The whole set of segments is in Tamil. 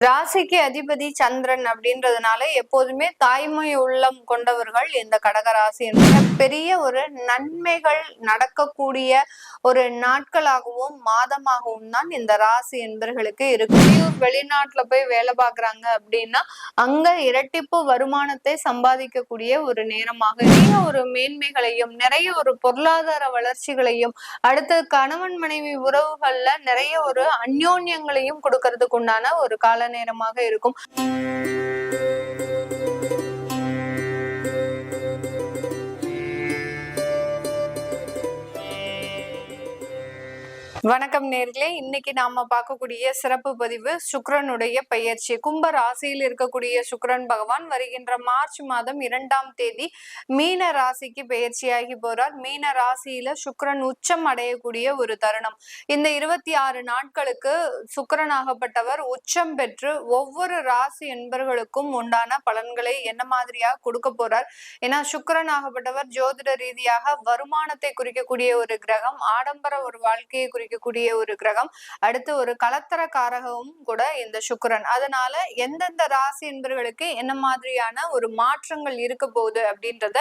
ராசிக்கு அதிபதி சந்திரன் அப்படின்றதுனால எப்போதுமே தாய்மை உள்ளம் கொண்டவர்கள் இந்த கடகராசி என்ற பெரிய ஒரு நன்மைகள் நடக்கக்கூடிய ஒரு நாட்களாகவும் மாதமாகவும் தான் இந்த ராசி என்பர்களுக்கு இருக்கு. வெளிநாட்டுல போய் வேலை பார்க்கறாங்க அப்படின்னா அங்க இரட்டிப்பு வருமானத்தை சம்பாதிக்கக்கூடிய ஒரு நேரமாக நிறைய ஒரு மேன்மைகளையும் நிறைய ஒரு பொருளாதார வளர்ச்சிகளையும் அடுத்து கணவன் மனைவி உறவுகள்ல நிறைய ஒரு அந்யோன்யங்களையும் கொடுக்கறதுக்கு உண்டான ஒரு கால நேரமாக இருக்கும். வணக்கம் நேர்களே, இன்னைக்கு நாம பார்க்கக்கூடிய சிறப்பு பதிவு சுக்கிரனுடைய பெயர்ச்சி. கும்ப ராசியில் இருக்கக்கூடிய சுக்கிரன் பகவான் வருகின்ற மார்ச் மாதம் 2ஆம் தேதி மீன ராசிக்கு பெயர்ச்சியாகி போறார். மீன ராசியில சுக்கிரன் உச்சம் அடையக்கூடிய ஒரு தருணம். இந்த 26 நாட்களுக்கு சுக்கிரனாகப்பட்டவர் உச்சம் பெற்று ஒவ்வொரு ராசி என்பர்களுக்கும் உண்டான பலன்களை என்ன மாதிரியா கொடுக்க போறார். ஏன்னா சுக்கிரனாகப்பட்டவர் ஜோதிட ரீதியாக வருமானத்தை குறிக்கக்கூடிய ஒரு கிரகம், ஆடம்பர ஒரு வாழ்க்கையை குறிக்கக்கூடிய ஒரு கிரகம், அடுத்து ஒரு கலத்தர காரகமும் கூட இந்த சுக்கிரன். அதனால எந்தெந்த ராசி என்பவர்களுக்கு என்ன மாதிரியான ஒரு மாற்றங்கள் இருக்க போகுது அப்படின்றத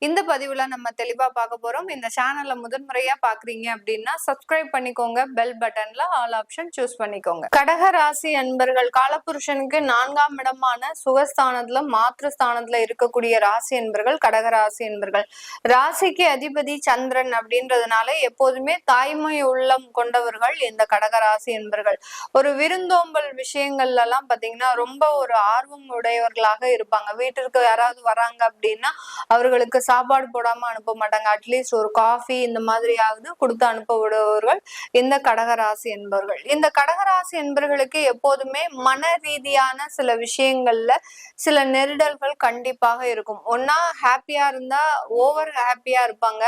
இந்த பதிவுல நம்ம தெளிவா பார்க்க போறோம். இந்த சேனல்ல முதன்முறையா பாக்குறீங்க அப்படின்னா சப்ஸ்கிரைப் பண்ணிக்கோங்க, பெல் பட்டன்ல ஆல் ஆப்ஷன் சூஸ் பண்ணிக்கோங்க. கடக ராசி என்பர்கள் காலபுருஷனுக்கு 4ஆம் இடமான சுகஸ்தானத்துல மாத்ருஸ்தானத்துல இருக்கக்கூடிய ராசி என்பர்கள் கடக ராசி என்பர்கள். ராசிக்கு அதிபதி சந்திரன் அப்படின்றதுனால எப்போதுமே தாய்மை உள்ளம் கொண்டவர்கள் இந்த கடகராசி என்பர்கள். ஒரு விருந்தோம்பல் விஷயங்கள்ல எல்லாம் பாத்தீங்கன்னா ரொம்ப ஒரு ஆர்வம் உடையவர்களாக இருப்பாங்க. வீட்டிற்கு யாராவது வராங்க அப்படின்னா அவர்களுக்கு சாப்பாடு போடாம அனுப்ப மாட்டாங்க. அட்லீஸ்ட் ஒரு காஃபி இந்த மாதிரியாவது கொடுத்து அனுப்ப விடுபவர்கள் இந்த கடகராசி என்பவர்கள். இந்த கடகராசி என்பவர்களுக்கு எப்போதுமே மன ரீதியான சில விஷயங்கள்ல சில நெருடல்கள் கண்டிப்பாக இருக்கும். ஒன்னா ஹாப்பியா இருந்தா ஓவர் ஹாப்பியா இருப்பாங்க.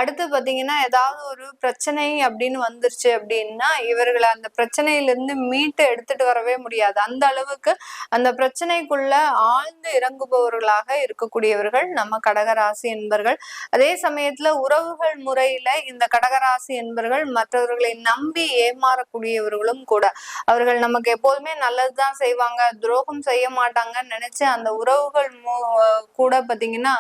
அடுத்து பாத்தீங்கன்னா ஏதாவது ஒரு பிரச்சனை அப்படின்னு வந்துருச்சு அப்படின்னா இவர்களை அந்த பிரச்சனையிலிருந்து மீட்டு எடுத்துட்டு வரவே முடியாது. அந்த அளவுக்கு அந்த பிரச்சனைக்குள்ள ஆழ்ந்து இறங்குபவர்களாக இருக்கக்கூடியவர்கள் நம்ம கடகராசி என்பர்கள். அதே சமயத்துல உறவுகள் முறையில இந்த கடகராசி என்பர்கள் மற்றவர்களை நம்பி ஏமாறக்கூடியவர்களும் கூட. அவர்கள் நமக்கு எப்போதுமே நல்லதுதான் செய்வாங்க, துரோகம் செய்ய மாட்டாங்கன்னு நினைச்சு அந்த உறவுகள் கூட பாத்தீங்கன்னா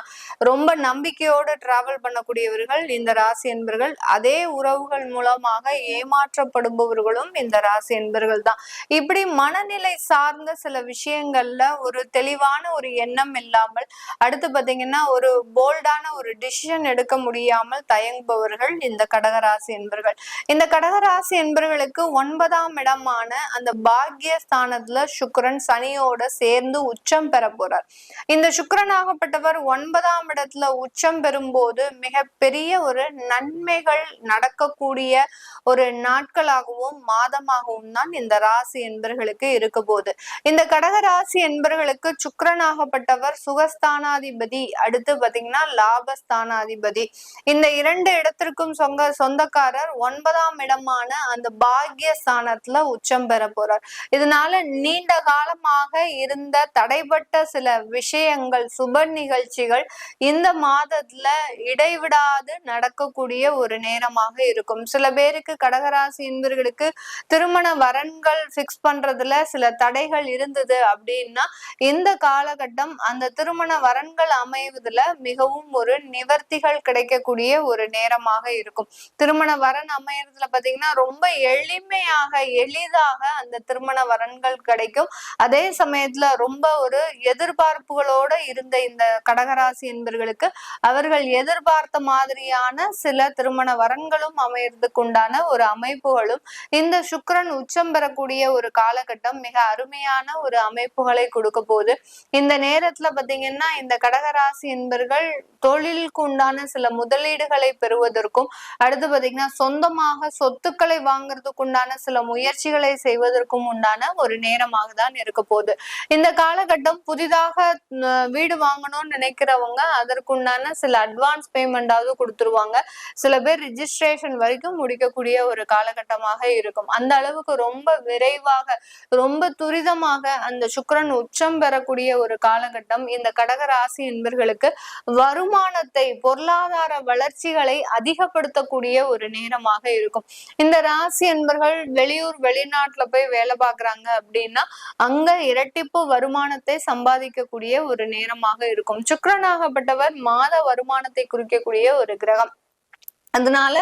ரொம்ப நம்பிக்கையோடு டிராவல் பண்ணக்கூடியவர்கள் இந்த ராசி என்பர்கள். அதே உறவுகள் மூலமாக ஏமாற்றப்படுபவர்களும் இந்த ராசி என்பர்கள் தான். இப்படி மனநிலை சார்ந்த சில விஷயங்கள்ல ஒரு தெளிவான ஒரு எண்ணம் இல்லாமல் அடுத்து பாத்தீங்கன்னா ஒரு போல்டான ஒரு டிசிஷன் எடுக்க முடியாமல் தயங்குபவர்கள் இந்த கடகராசி என்பர்கள். இந்த கடகராசி என்பர்களுக்கு 9ஆம் இடமான அந்த பாக்யஸ்தானத்துல சுக்கிரன் சனியோட சேர்ந்து உச்சம் பெற போறார். இந்த சுக்கிரனாகப்பட்டவர் 9ஆம் இடத்துல உச்சம் பெறும்போது மிக பெரிய ஒரு நன்மைகள் நடக்கக்கூடிய ஒரு நாட்களாகவும் மாதமாகவும் தான் இந்த ராசி என்பர்களுக்கு இருக்க போது. இந்த கடகராசி என்பர்களுக்கு சுக்கிரனாகப்பட்டவர் சுகஸ்தானாதிபதி, அடுத்து பாத்தீங்கன்னா லாபஸ்தானாதிபதி. இந்த 2 இடத்திற்கும் சொந்தக்காரர் 9ஆம் இடமான அந்த பாக்யஸ்தானத்துல உச்சம் பெற போறார். இதனால நீண்ட காலமாக இருந்த தடைப்பட்ட சில விஷயங்கள், சுப நிகழ்ச்சிகள் இந்த மாதத்துல இடைவிடாது நடக்கக்கூடிய ஒரு நேரமாக இருக்கும். சில பேருக்கு கடகராசி என்பவர்களுக்கு திருமண வரன்கள் பிக்ஸ் பண்றதுல சில தடைகள் இருந்தது அப்படின்னா இந்த காலகட்டம் அந்த திருமண வரன்கள் அமைவதுல மிகவும் ஒரு நிவர்த்திகள் கிடைக்கக்கூடிய ஒரு நேரமாக இருக்கும். திருமண வரன் அமையறதுல பாத்தீங்கன்னா ரொம்ப எளிதாக அந்த திருமண வரன்கள் கிடைக்கும். அதே சமயத்துல ரொம்ப ஒரு எதிர்பார்ப்புகளோட இருந்த இந்த கடகராசி என்பவர்களுக்கு அவர்கள் எதிர்பார்த்த மாதிரியான சில திருமண வரன்களும் அமையறதுக்கு உண்டான ஒரு அமைப்புகளும் இந்த சுக்கிரன் உச்சம் பெறக்கூடிய ஒரு காலகட்டம் மிக அருமையான ஒரு அமைப்புகளை கொடுக்க போகுது. இந்த நேரத்துல பாத்தீங்கன்னா இந்த கடகராசி என்பர்கள் தொழிலுக்கு உண்டான சில முதலீடுகளை பெறுவதற்கும் அடுத்து பாத்தீங்கன்னா சொந்தமாக சொத்துக்களை வாங்குறதுக்கு உண்டான சில முயற்சிகளை செய்வதற்கும் உண்டான ஒரு நேரமாக தான் இருக்க போகுது. இந்த காலகட்டம் புதிதாக வீடு வாங்கணும்னு நினைக்கிறவங்க அதற்குண்டான சில அட்வான்ஸ் பேமெண்டாவது கொடுத்துருவாங்க. சில பேர் ரிஜிஸ்ட்ரேஷன் வரைக்கும் முடிக்கக்கூடிய இருக்கக்கூடிய ஒரு காலகட்டமாக இருக்கும். அந்த அளவுக்கு ரொம்ப விரைவாக ரொம்ப துரிதமாக அந்த சுக்கிரன் உச்சம் பெறக்கூடிய ஒரு காலகட்டம் இந்த கடக ராசி என்பர்களுக்கு வருமானத்தை பொருளாதார வளர்ச்சிகளை அதிகப்படுத்தக்கூடிய ஒரு நேரமாக இருக்கும். இந்த ராசி என்பர்கள் வெளியூர் வெளிநாட்டுல போய் வேலை பார்க்கறாங்க அப்படின்னா அங்க இரட்டிப்பு வருமானத்தை சம்பாதிக்கக்கூடிய ஒரு நேரமாக இருக்கும். சுக்கிரனாகப்பட்டவர் மாத வருமானத்தை குறிக்கக்கூடிய ஒரு கிரகம். அதனால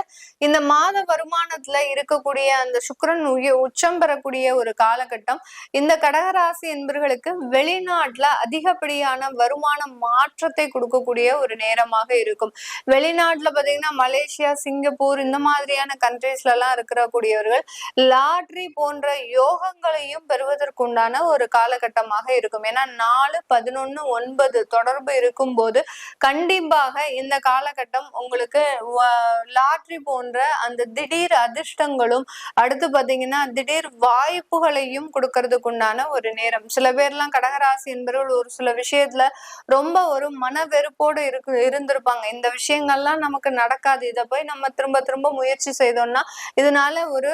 இந்த மாத வருமானத்துல இருக்கக்கூடிய அந்த சுக்கிரன் உச்சம் பெறக்கூடிய ஒரு காலகட்டம் இந்த கடகராசி என்பர்களுக்கு வெளிநாட்டுல அதிகப்படியான வருமான மாற்றத்தை கொடுக்கக்கூடிய ஒரு நேரமாக இருக்கும். வெளிநாட்டுல பாத்தீங்கன்னா மலேசியா, சிங்கப்பூர் இந்த மாதிரியான கண்ட்ரீஸ்ல எல்லாம் இருக்கக்கூடியவர்கள் லாட்ரி போன்ற யோகங்களையும் பெறுவதற்குண்டான ஒரு காலகட்டமாக இருக்கும். ஏன்னா 4, 11, 9 தொடர்பு இருக்கும் போது கண்டிப்பாக இந்த காலகட்டம் உங்களுக்கு லாட்ரி போன்ற அந்த திடீர் அதிர்ஷ்டங்களும் அடுத்து பாத்தீங்கன்னா திடீர் வாய்ப்புகளையும் கொடுக்கறதுக்குண்டான ஒரு நேரம். சில பேர்லாம் கடகராசி என்பவர்கள் ஒரு சில விஷயத்துல ரொம்ப ஒரு மன வெறுப்போடு இருந்திருப்பாங்க. இந்த விஷயங்கள்லாம் நமக்கு நடக்காது, இதை போய் நம்ம திரும்ப திரும்ப முயற்சி செய்தோம்னா இதனால ஒரு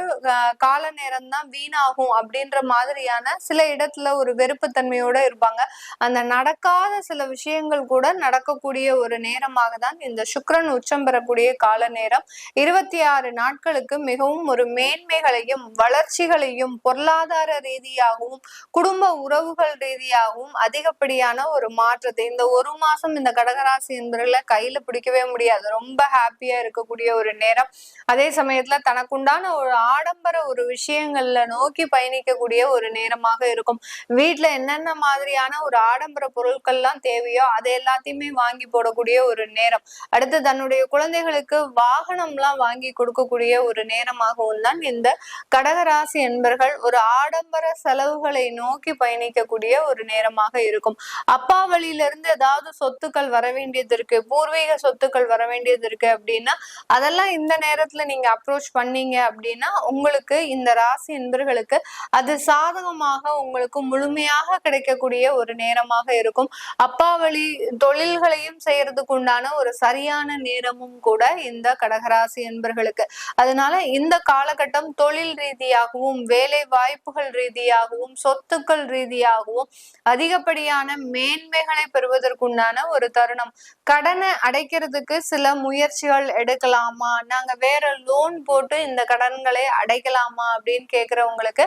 கால நேரம் தான் வீணாகும் அப்படின்ற மாதிரியான சில இடத்துல ஒரு வெறுப்புத்தன்மையோட இருப்பாங்க. அந்த நடக்காத சில விஷயங்கள் கூட நடக்கக்கூடிய ஒரு நேரமாக தான் இந்த சுக்கிரன் உச்சம் பெறக்கூடிய கால நேரம். 26 நாட்களுக்கு மிகவும் ஒரு மேன்மைகளையும் வளர்ச்சிகளையும் பொருளாதார ரீதியாகவும் குடும்ப உறவுகள் ரீதியாகவும் அதிகப்படியான ஒரு மாற்றத்தை இந்த ஒரு மாசம் இந்த கடகராசி என்பவர்களை கையில பிடிக்கவே முடியாது. ரொம்ப ஹாப்பியா இருக்கக்கூடிய ஒரு நேரம். அதே சமயத்துல தனக்குண்டான ஒரு ஆடம்பர ஒரு விஷயங்கள்ல நோக்கி பயணிக்கக்கூடிய ஒரு நேரமாக இருக்கும். வீட்டுல என்னென்ன மாதிரியான ஒரு ஆடம்பர பொருட்கள்லாம் தேவையோ அதை எல்லாத்தையுமே வாங்கி போடக்கூடிய ஒரு நேரம். அடுத்து தன்னுடைய குழந்தைகளுக்கு வாகனம்லாம் வாங்கி கொடுக்கக்கூடிய ஒரு நேரமாகவும் தான் இந்த கடகராசி என்பர்கள் ஒரு ஆடம்பர செலவுகளை நோக்கி பயணிக்கக்கூடிய ஒரு நேரமாக இருக்கும். அப்பா வழியிலிருந்து ஏதாவது சொத்துக்கள் வர வேண்டியது இருக்கு, பூர்வீக சொத்துக்கள் வர வேண்டியது இருக்கு அப்படின்னா அதெல்லாம் இந்த நேரத்துல நீங்க அப்ரோச் பண்ணீங்க அப்படின்னா உங்களுக்கு இந்த ராசி என்பர்களுக்கு அது சாதகமாக உங்களுக்கு முழுமையாக கிடைக்கக்கூடிய ஒரு நேரமாக இருக்கும். அப்பா வழி தொழில்களையும் செய்யறதுக்கு உண்டான ஒரு சரியான நேரமும் கூட இந்த கடகராசி என்பர்களுக்கு. அதனால இந்த காலகட்டம் தொழில் ரீதியாகவும் வேலை வாய்ப்புகள் ரீதியாகவும் சொத்துக்கள் ரீதியாகவும் அதிகப்படியான மேன்மைகளை பெறுவதற்குண்டான ஒரு தருணம். கடனை அடைக்கிறதுக்கு சில முயற்சிகள் எடுக்கலாமா, நாங்க வேற லோன் போட்டு இந்த கடன்களை அடைக்கலாமா அப்படின்னு கேக்குறவங்களுக்கு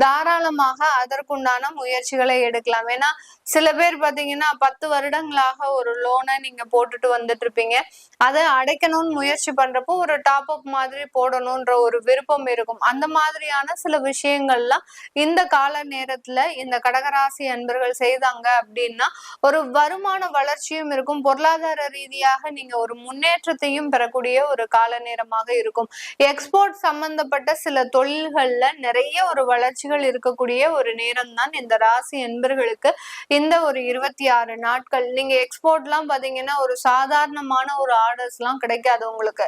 தாராளமாக அதற்குண்டான முயற்சிகளை எடுக்கலாம். ஏன்னா சில பேர் பாத்தீங்கன்னா 10 வருடங்களாக ஒரு லோனை நீங்க போட்டுட்டு வந்துட்டு இருப்பீங்க. அதை அடைக்கணும்னு முயற்சி பண்றப்போ ஒரு டாப் அப் மாதிரி போடணும்ன்ற ஒரு விருப்பம் இருக்கும். அந்த மாதிரியான சில விஷயங்கள்லாம் இந்த கால நேரத்துல இந்த கடகராசி அன்பர்கள் செய்தாங்க அப்படின்னா ஒரு வருமான வளர்ச்சியும் இருக்கும், பொருளாதார ரீதியாக நீங்க ஒரு முன்னேற்றத்தையும் பெறக்கூடிய ஒரு கால நேரமாக இருக்கும். எக்ஸ்போர்ட் சம்பந்தப்பட்ட சில தொழில்கள்ல நிறைய ஒரு வளர்ச்சிகள் இருக்கக்கூடிய ஒரு நேரம் தான் இந்த ராசி என்பர்களுக்கு இந்த ஒரு 26 நாட்கள். நீங்க எக்ஸ்போர்ட் எல்லாம் பாத்தீங்கன்னா ஒரு சாதாரணமான ஒரு ஆர்டர்ஸ் எல்லாம் கிடைக்காது உங்களுக்கு.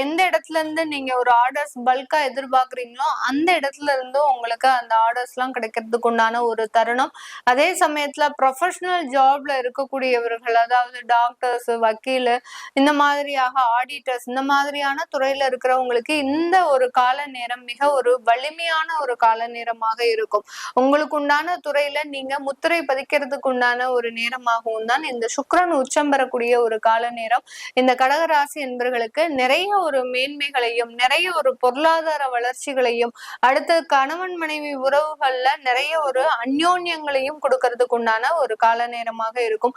எந்த இடத்துல இருந்து நீங்க ஒரு ஆர்டர்ஸ் பல்கா எதிர்பார்க்கறீங்களோ அந்த இடத்துல இருந்து உங்களுக்கு அந்த ஆர்டர்ஸ் எல்லாம் கிடைக்கிறதுக்கு உண்டான ஒரு தருணம். அதே சமயத்துல ப்ரொஃபஷனல் ஜாப்ல இருக்கக்கூடியவர்கள், அதாவது டாக்டர்ஸ், வக்கீல், இந்த மாதிரியாக ஆடிட்டர்ஸ், இந்த மாதிரியான துறையில இருக்கிறவங்களுக்கு இந்த ஒரு கால நேரம் மிக ஒரு வலிமையான ஒரு கால நேரமாக இருக்கும். உங்களுக்கு உண்டான துறையில நீங்க முத்திரை பதிக்கிறதுக்கு உண்டான ஒரு நேரமாகவும் தான் இந்த சுக்கிரன் உச்சம் பெறக்கூடிய ஒரு கால நேரம். இந்த கடகராசி என்பவர்களுக்கு நிறைய ஒரு மேன்மைகளையும் நிறைய ஒரு பொருளாதார வளர்ச்சிகளையும் அடுத்து கணவன் மனைவி உறவுகள்ல நிறைய ஒரு அந்யோன்யங்களையும் கொடுக்கறதுக்கு உண்டான ஒரு கால நேரமாக இருக்கும்.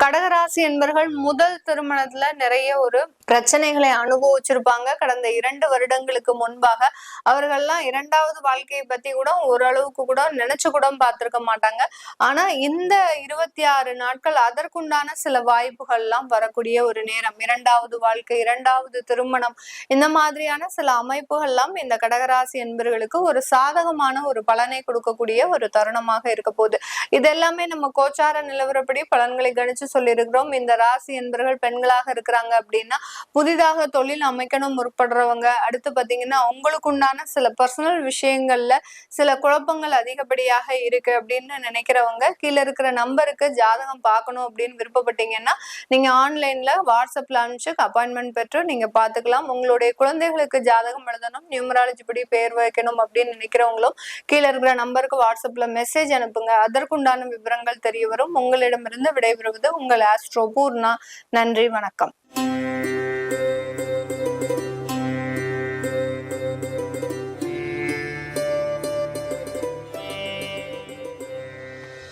கடகராசி என்பவர்கள் முதல் திருமணத்துல நிறைய ஒரு பிரச்சனைகளை அனுபவிச்சிருப்பாங்க. கடந்த 2 வருடங்களுக்கு முன்பாக அவர்கள்லாம் 2வது வாழ்க்கையை பத்தி கூட ஓரளவுக்கு கூட நினைச்சு கூட பார்த்திருக்க மாட்டாங்க. ஆனா இந்த 26 நாட்கள் அதற்குண்டான சில வாய்ப்புகள் எல்லாம் வரக்கூடிய ஒரு நேரம். 2வது வாழ்க்கை, 2வது திருமணம், இந்த மாதிரியான சில அமைப்புகள் எல்லாம் இந்த கடகராசி என்பவர்களுக்கு ஒரு சாதகமான ஒரு பலனை கொடுக்கக்கூடிய ஒரு தருணமாக இருக்க போகுது. இதெல்லாமே நம்ம கோச்சார நிலவரப்படி பலன்களை கணிச்சு சொல்லியிருக்கிறோம். இந்த ராசி என்பவர்கள் பெண்களாக இருக்கிறாங்க அப்படின்னா புதிதாக தொழில் அமைக்கணும் முற்படுறவங்க, அடுத்து பாத்தீங்கன்னா உங்களுக்கு உண்டான சில பர்சனல் விஷயங்கள்ல சில குழப்பங்கள் அதிகப்படியாக இருக்கு அப்படின்னு நினைக்கிறவங்க கீழே இருக்கிற நம்பருக்கு ஜாதகம் பார்க்கணும் அப்படின்னு விருப்பப்பட்டீங்கன்னா நீங்க ஆன்லைன்ல வாட்ஸ்அப்ல அனுப்பிச்சு அப்பாயின்மெண்ட் பெற்று நீங்க பாத்துக்கலாம். உங்களுடைய குழந்தைகளுக்கு ஜாதகம் எழுதணும், நியூமராலஜி படி பேர் வைக்கணும் அப்படின்னு நினைக்கிறவங்களும் கீழே இருக்கிற நம்பருக்கு வாட்ஸ்அப்ல மெசேஜ் அனுப்புங்க. அதற்குண்டான விவரங்கள் தெரிய வரும். உங்களிடமிருந்து விடைபெறுவது உங்கள் ஆஸ்ட்ரோ பூர்ணா. நன்றி, வணக்கம்.